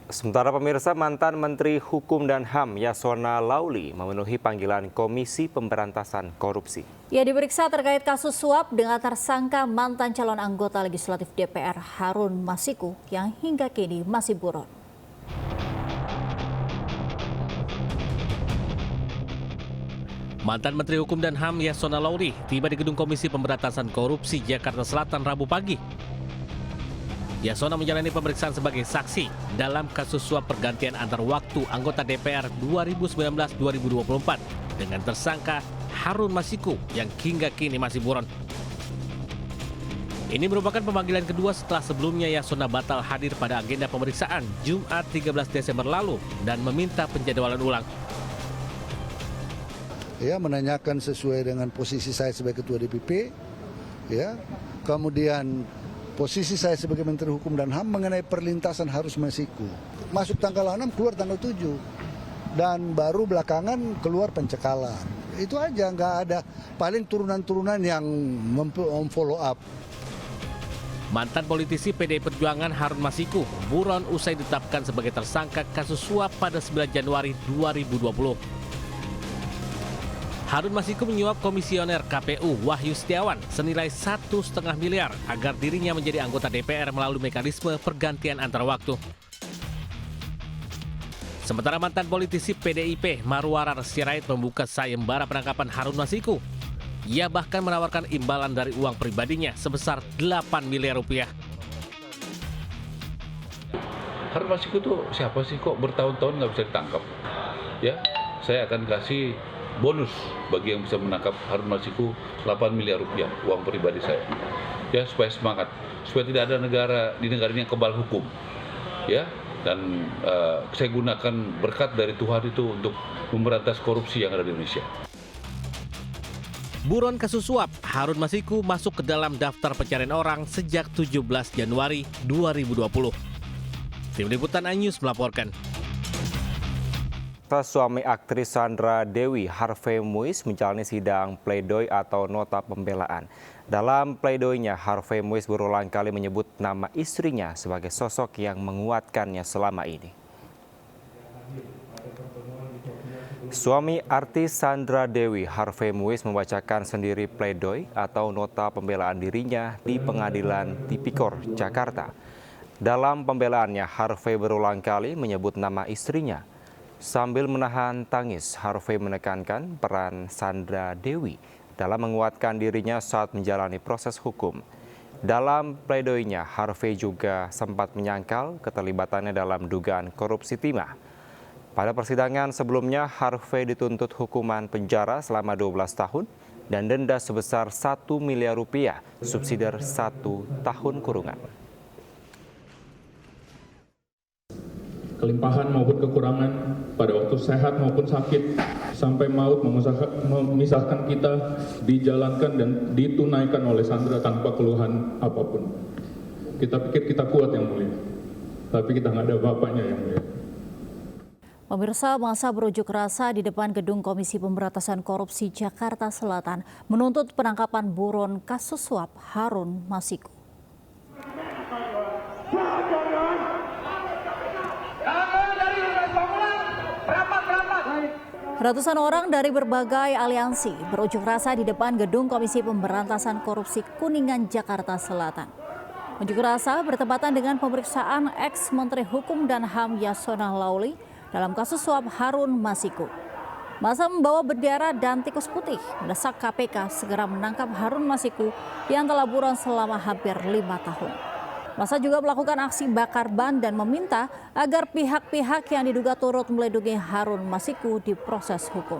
Sementara pemirsa, mantan Menteri Hukum dan HAM Yasona Lauli memenuhi panggilan Komisi Pemberantasan Korupsi. Ia diperiksa terkait kasus suap dengan tersangka mantan calon anggota legislatif DPR Harun Masiku yang hingga kini masih buron. Mantan Menteri Hukum dan HAM Yasona Lauli tiba di gedung Komisi Pemberantasan Korupsi Jakarta Selatan Rabu pagi. Yasona menjalani pemeriksaan sebagai saksi dalam kasus suap pergantian antar waktu anggota DPR 2019-2024 dengan tersangka Harun Masiku yang hingga kini masih buron. Ini merupakan pemanggilan kedua setelah sebelumnya Yasona batal hadir pada agenda pemeriksaan Jumat 13 Desember lalu dan meminta penjadwalan ulang. Ya, menanyakan sesuai dengan posisi saya sebagai Ketua DPP, ya, kemudian posisi saya sebagai Menteri Hukum dan HAM mengenai perlintasan Harun Masiku. Masuk tanggal 6, keluar tanggal 7. Dan baru belakangan keluar pencekalan. Itu aja, nggak ada paling turunan-turunan yang memfollow up. Mantan politisi PDI Perjuangan Harun Masiku buron usai ditetapkan sebagai tersangka kasus suap pada 9 Januari 2020. Harun Masiku menyuap komisioner KPU Wahyu Setiawan senilai 1,5 miliar agar dirinya menjadi anggota DPR melalui mekanisme pergantian antar waktu. Sementara mantan politisi PDIP Marwarar Sirait membuka sayembara penangkapan Harun Masiku. Ia bahkan menawarkan imbalan dari uang pribadinya sebesar 8 miliar rupiah. Harun Masiku itu siapa sih, kok bertahun-tahun nggak bisa ditangkap? Ya, saya akan kasih bonus bagi yang bisa menangkap Harun Masiku 8 miliar rupiah uang pribadi saya. Ya, supaya semangat, supaya tidak ada negara di negara ini yang kebal hukum. Ya, dan saya gunakan berkat dari Tuhan itu untuk memberantas korupsi yang ada di Indonesia. Buron kasus suap, Harun Masiku masuk ke dalam daftar pencarian orang sejak 17 Januari 2020. Tim Liputan iNews melaporkan. Suami aktris Sandra Dewi, Harvey Muiz, menjalani sidang pledoi atau nota pembelaan. Dalam pledoinya, Harvey Muiz berulang kali menyebut nama istrinya sebagai sosok yang menguatkannya selama ini. Suami artis Sandra Dewi, Harvey Muiz, membacakan sendiri pledoi atau nota pembelaan dirinya di Pengadilan Tipikor, Jakarta. Dalam pembelaannya, Harvey berulang kali menyebut nama istrinya. Sambil menahan tangis, Harvey menekankan peran Sandra Dewi dalam menguatkan dirinya saat menjalani proses hukum. Dalam pledoinya, Harvey juga sempat menyangkal keterlibatannya dalam dugaan korupsi timah. Pada persidangan sebelumnya, Harvey dituntut hukuman penjara selama 12 tahun dan denda sebesar 1 miliar rupiah, subsidiar 1 tahun kurungan. Kelimpahan maupun kekurangan pada waktu sehat maupun sakit sampai maut memisahkan kita dijalankan dan ditunaikan oleh Sandra tanpa keluhan apapun. Kita pikir kita kuat, Yang Mulia, tapi kita nggak ada bapaknya, Yang Mulia. Pemirsa, masa berunjuk rasa di depan gedung Komisi Pemberantasan Korupsi Jakarta Selatan menuntut penangkapan buron kasus suap Harun Masiku. Ratusan orang dari berbagai aliansi berunjuk rasa di depan gedung Komisi Pemberantasan Korupsi Kuningan, Jakarta Selatan. Unjuk rasa bertepatan dengan pemeriksaan ex-Menteri Hukum dan HAM Yasona Lauli dalam kasus suap Harun Masiku. Masa membawa bendera dan tikus putih mendesak KPK segera menangkap Harun Masiku yang telah buron selama hampir 5 tahun. Masa juga melakukan aksi bakar ban dan meminta agar pihak-pihak yang diduga turut melindungi Harun Masiku diproses hukum.